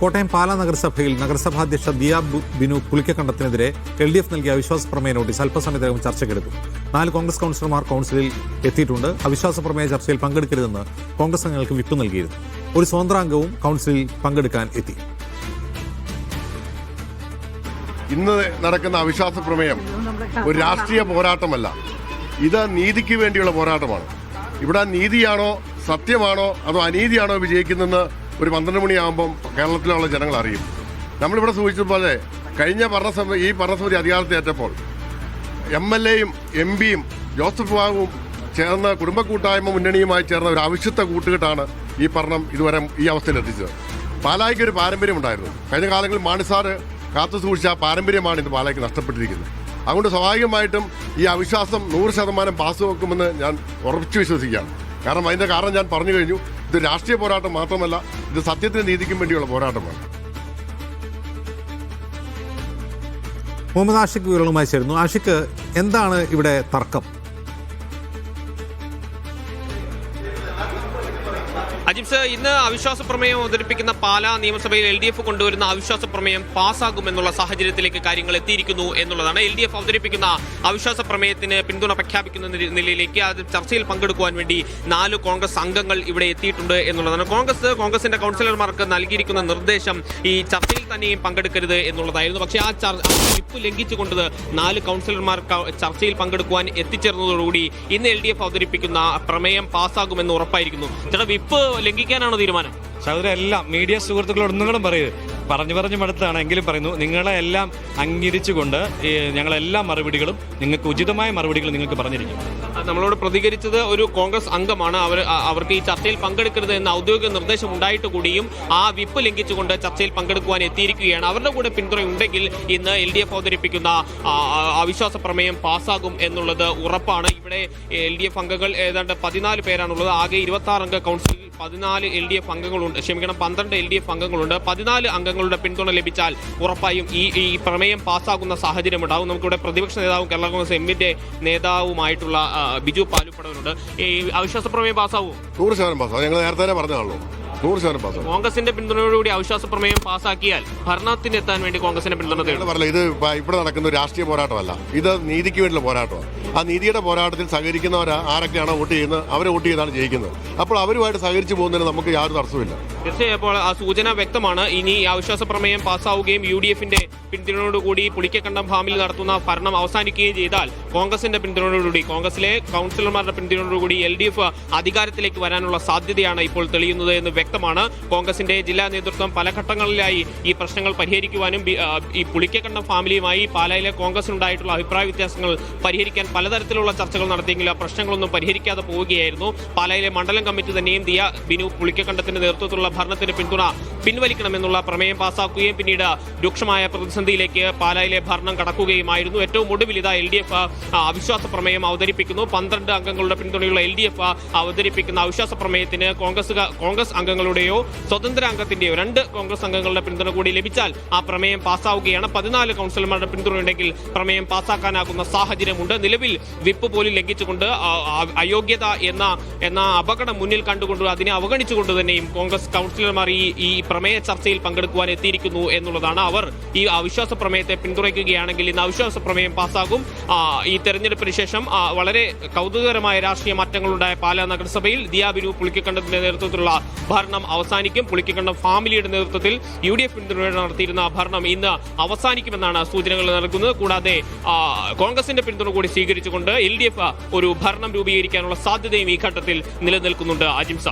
കോട്ടയം പാലാ നഗരസഭയിൽ നഗരസഭാധ്യക്ഷ ദിയ ബിനു പുളിക്കക്കണ്ടത്തിനെതിരെ LDF നൽകിയ അവിശ്വാസ പ്രമേയ നോട്ടീസ് അല്പസമയത്തിനകം ചർച്ചയ്ക്കെടുത്തു. 4 കോൺഗ്രസ് കൗൺസിലർമാർ കൗൺസിലിൽ എത്തിയിട്ടുണ്ട്. അവിശ്വാസ പ്രമേയ ചർച്ചയിൽ പങ്കെടുക്കരുതെന്ന് കോൺഗ്രസ് അംഗങ്ങൾക്ക് വിപ്പ് നൽകിയിരുന്നു. ഒരു സ്വതന്ത്രാംഗവും കൗൺസിലിൽ പങ്കെടുക്കാൻ എത്തി. ഇന്ന് നടക്കുന്ന അവിശ്വാസ പ്രമേയം ഒരു രാഷ്ട്രീയ പോരാട്ടമല്ല, ഇത് നീതിക്ക് വേണ്ടിയുള്ള പോരാട്ടമാണ്. ഇവിടെ നീതിയാണോ സത്യമാണോ അതോ അനീതിയാണോ വിജയിക്കുന്നതെന്ന് ഒരു 12 മണിയാകുമ്പം കേരളത്തിലുള്ള ജനങ്ങൾ അറിയും. നമ്മളിവിടെ സൂചിച്ചതുപോലെ കഴിഞ്ഞ ഈ ഭരണസമിതി അധികാരത്തിലേറ്റപ്പോൾ MLAയും MP-യും ജോസഫ് ബാബുവും ചേർന്ന് കുടുംബ കൂട്ടായ്മ മുന്നണിയുമായി ചേർന്ന ഒരു അവിശുദ്ധ കൂട്ടുകെട്ടാണ് ഈ ഭരണം ഇതുവരെ ഈ അവസ്ഥയിലെത്തിച്ചത്. പാലായ്ക്ക് ഒരു പാരമ്പര്യമുണ്ടായിരുന്നു. കഴിഞ്ഞ കാലങ്ങളിൽ മാണിസാറ് കാത്തു സൂക്ഷിച്ച ആ പാരമ്പര്യമാണ് ഇന്ന് പാലായ്ക്ക് നഷ്ടപ്പെട്ടിരിക്കുന്നത്. അതുകൊണ്ട് സ്വാഭാവികമായിട്ടും ഈ അവിശ്വാസം 100% പാസ് വെക്കുമെന്ന് ഞാൻ ഉറച്ചു വിശ്വസിക്കുകയാണ്. കാരണം അതിൻ്റെ കാരണം ഞാൻ പറഞ്ഞു കഴിഞ്ഞു. ഇത് രാഷ്ട്രീയ പോരാട്ടം മാത്രമല്ല, ഇത് സത്യത്തിന് നീതിക്കും വേണ്ടിയുള്ള പോരാട്ടമാണ്. മുഹമ്മദ് ആഷിഖ് വിവരങ്ങളുമായി ചേരുന്നു. ആഷിഖ്, എന്താണ് ഇവിടെ തർക്കം? അജിംസ്, ഇന്ന് അവിശ്വാസ പ്രമേയം അവതരിപ്പിക്കുന്ന പാലാ നിയമസഭയിൽ LDF കൊണ്ടുവരുന്ന അവിശ്വാസ പ്രമേയം പാസ്സാകുമെന്നുള്ള സാഹചര്യത്തിലേക്ക് കാര്യങ്ങൾ എത്തിയിരിക്കുന്നു എന്നുള്ളതാണ്. LDF അവതരിപ്പിക്കുന്ന അവിശ്വാസ പ്രമേയത്തിന് പിന്തുണ പ്രഖ്യാപിക്കുന്ന നിലയിലേക്ക് അത് ചർച്ചയിൽ പങ്കെടുക്കുവാൻ വേണ്ടി 4 കോൺഗ്രസ് അംഗങ്ങൾ ഇവിടെ എത്തിയിട്ടുണ്ട് എന്നുള്ളതാണ്. കോൺഗ്രസിന്റെ കൗൺസിലർമാർക്ക് നൽകിയിരിക്കുന്ന നിർദ്ദേശം ഈ ചർച്ചയിൽ തന്നെയും പങ്കെടുക്കരുത് എന്നുള്ളതായിരുന്നു. പക്ഷേ ആ വിപ്പ് ലംഘിച്ചുകൊണ്ട് 4 കൗൺസിലർമാർ ചർച്ചയിൽ പങ്കെടുക്കുവാൻ എത്തിച്ചേർന്നതോടുകൂടി ഇന്ന് LDF അവതരിപ്പിക്കുന്ന പ്രമേയം പാസ്സാകുമെന്ന് ഉറപ്പായിരിക്കുന്നു. ചേട്ടാ, വിപ്പ് ലംഘിക്കാനാണോ തീരുമാനം? സഹോദരൻ, എല്ലാം മീഡിയ സുഹൃത്തുക്കളോട് ഒന്നുകൂടെ പറഞ്ഞു മടുത്താണ് എങ്കിലും പറയുന്നു, നിങ്ങളെ എല്ലാം അംഗീകരിച്ചുകൊണ്ട് ഞങ്ങളെല്ലാ മറുപടികളും നിങ്ങൾക്ക് ഉചിതമായ മറുപടികൾ നിങ്ങൾക്ക് പറഞ്ഞിരിക്കും. നമ്മളോട് പ്രതികരിച്ചത് ഒരു കോൺഗ്രസ് അംഗമാണ്. അവർക്ക് ഈ ചർച്ചയിൽ പങ്കെടുക്കരുത് എന്ന ഔദ്യോഗിക നിർദ്ദേശം ഉണ്ടായിട്ട് കൂടിയും ആ വിപ്പ് ലംഘിച്ചുകൊണ്ട് ചർച്ചയിൽ പങ്കെടുക്കുവാൻ എത്തിയിരിക്കുകയാണ്. അവരുടെ കൂടെ പിന്തുണയുണ്ടെങ്കിൽ ഇന്ന് LDF അവതരിപ്പിക്കുന്ന അവിശ്വാസ പ്രമേയം പാസ്സാകും എന്നുള്ളത് ഉറപ്പാണ്. ഇവിടെ LDF അംഗങ്ങൾ ഏതാണ്ട് 14 പേരാണുള്ളത്. ആകെ 26 അംഗ കൗൺസിൽ 14 LDF അംഗങ്ങളുണ്ട്. 12 LDF അംഗങ്ങളുണ്ട്. 14 അംഗങ്ങളുടെ പിന്തുണ ലഭിച്ചാൽ ഉറപ്പായും ഈ പ്രമേയം പാസ്സാകുന്ന സാഹചര്യം ഉണ്ടാകും. നമുക്കിവിടെ പ്രതിപക്ഷ നേതാവും കേരള കോൺഗ്രസ് എമ്മിന്റെ നേതാവുമായിട്ടുള്ള ബിജു പാലുപ്പടവനുണ്ട്. ഈ അവിശ്വാസ പ്രമേയം പാസ്സാവും? 100% പാസ്സാവും. ഞങ്ങൾ നേരത്തെ പറഞ്ഞാണല്ലോ, 100% പാസ്സാവും. കോൺഗ്രസിന്റെ പിന്തുണയോടുകൂടി അവിശ്വാസ പ്രമേയം പാസ്സാക്കിയാൽ ഭരണത്തിനെത്താൻ വേണ്ടി കോൺഗ്രസിന്റെ പിന്തുണ തേടും. ഇത് ഇവിടെ നടക്കുന്ന രാഷ്ട്രീയ പോരാട്ടമല്ല, ഇത് നീതിക്ക് വേണ്ടിയുള്ള പോരാട്ടമാണ്. ആ നീതിയുടെ പോരാട്ടത്തിൽ സഹകരിക്കുന്നവർ ആരൊക്കെയാണോ വോട്ട് ചെയ്യുന്നത് അവരെ വോട്ട് ചെയ്താണ് ജയിക്കുന്നത്. അപ്പോൾ അവരുമായിട്ട് സഹകരിച്ചു പോകുന്നതിന് നമുക്ക് യാതൊരു തടസ്സമില്ല. തീർച്ചയായും അപ്പോൾ ആ സൂചന വ്യക്തമാണ്. ഇനി അവിശ്വാസ പ്രമേയം പാസ്സാവുകയും UDFന്റെ പിന്തുണയോടുകൂടി പുളിക്കക്കണ്ടം ഫാമിൽ നടത്തുന്ന ഭരണം അവസാനിക്കുകയും ചെയ്താൽ കോൺഗ്രസിന്റെ പിന്തുണയോടുകൂടി, കോൺഗ്രസിലെ കൗൺസിലർമാരുടെ പിന്തുണയോടുകൂടി LDF അധികാരത്തിലേക്ക് വരാനുള്ള സാധ്യതയാണ് ഇപ്പോൾ തെളിയുന്നത് എന്ന് വ്യക്തമാണ്. കോൺഗ്രസിന്റെ ജില്ലാ നേതൃത്വം പല ഘട്ടങ്ങളിലായി ഈ പ്രശ്നങ്ങൾ പരിഹരിക്കുവാനും ഈ പുളിക്കക്കണ്ടം ഫാമിലിയുമായി പാലായിലെ കോൺഗ്രസിനുണ്ടായിട്ടുള്ള അഭിപ്രായ വ്യത്യാസങ്ങൾ പരിഹരിക്കാൻ പലതരത്തിലുള്ള ചർച്ചകൾ നടത്തിയെങ്കിലും ആ പ്രശ്നങ്ങളൊന്നും പരിഹരിക്കാതെ പോവുകയായിരുന്നു. പാലായിലെ മണ്ഡലം കമ്മിറ്റി തന്നെയും ദിയ ബിനു പുളിക്കക്കണ്ടത്തിന്റെ നേതൃത്വത്തിലുള്ള ഭരണത്തിന് പിന്തുണ പിൻവലിക്കണമെന്നുള്ള പ്രമേയം പാസ്സാക്കുകയും പിന്നീട് രൂക്ഷമായ പ്രതിസന്ധിയിലേക്ക് പാലായിലെ ഭരണം കടക്കുകയുമായിരുന്നു. ഏറ്റവും ഒടുവിൽ ഇതാ LDF അവിശ്വാസ പ്രമേയം അവതരിപ്പിക്കുന്നു. 12 അംഗങ്ങളുടെ പിന്തുണയുള്ള LDF അവതരിപ്പിക്കുന്ന അവിശ്വാസ പ്രമേയത്തിന് കോൺഗ്രസ് അംഗങ്ങളുടെയോ സ്വതന്ത്ര അംഗത്തിന്റെയോ 2 കോൺഗ്രസ് അംഗങ്ങളുടെ പിന്തുണ കൂടി ലഭിച്ചാൽ ആ പ്രമേയം പാസ്സാവുകയാണ്. 14 കൗൺസിലർമാരുടെ പിന്തുണയുണ്ടെങ്കിൽ പ്രമേയം പാസ്സാക്കാനാകുന്ന സാഹചര്യമുണ്ട്. നിലവിൽ വിപ്പ് പോലും ലംഘിച്ചുകൊണ്ട് അയോഗ്യത എന്ന അപകടം മുന്നിൽ കണ്ടുകൊണ്ട് അതിനെ അവഗണിച്ചുകൊണ്ട് തന്നെയും കോൺഗ്രസ് കൗൺസിലർമാർ ഈ പ്രമേയ ചർച്ചയിൽ പങ്കെടുക്കുവാൻ എത്തിയിരിക്കുന്നു എന്നുള്ളതാണ്. അവർ ഈ അവിശ്വാസ പ്രമേയത്തെ പിന്തുണയ്ക്കുകയാണെങ്കിൽ ഇന്ന് അവിശ്വാസ പ്രമേയം പാസ്സാകും. ഈ തെരഞ്ഞെടുപ്പിന് ശേഷം വളരെ കൗതുകകരമായ രാഷ്ട്രീയ മാറ്റങ്ങളുണ്ടായ പാലാ നഗരസഭയിൽ ദിയ ബിനു പുളിക്കക്കണ്ടത്തിന്റെ നേതൃത്വത്തിലുള്ള ഭരണം അവസാനിക്കും. പുളിക്കക്കണ്ടം ഫാമിലിയുടെ നേതൃത്വത്തിൽ UDF പിന്തുണയോടെ നടത്തിയിരുന്ന ഭരണം ഇന്ന് അവസാനിക്കുമെന്നാണ് സൂചനകൾ നൽകുന്നത്. കൂടാതെ കോൺഗ്രസിന്റെ പിന്തുണ കൂടി സ്വീകരിച്ചുകൊണ്ട് LDF ഒരു ഭരണം രൂപീകരിക്കാനുള്ള സാധ്യതയും ഈ ഘട്ടത്തിൽ നിലനിൽക്കുന്നുണ്ട്. അജിംസ.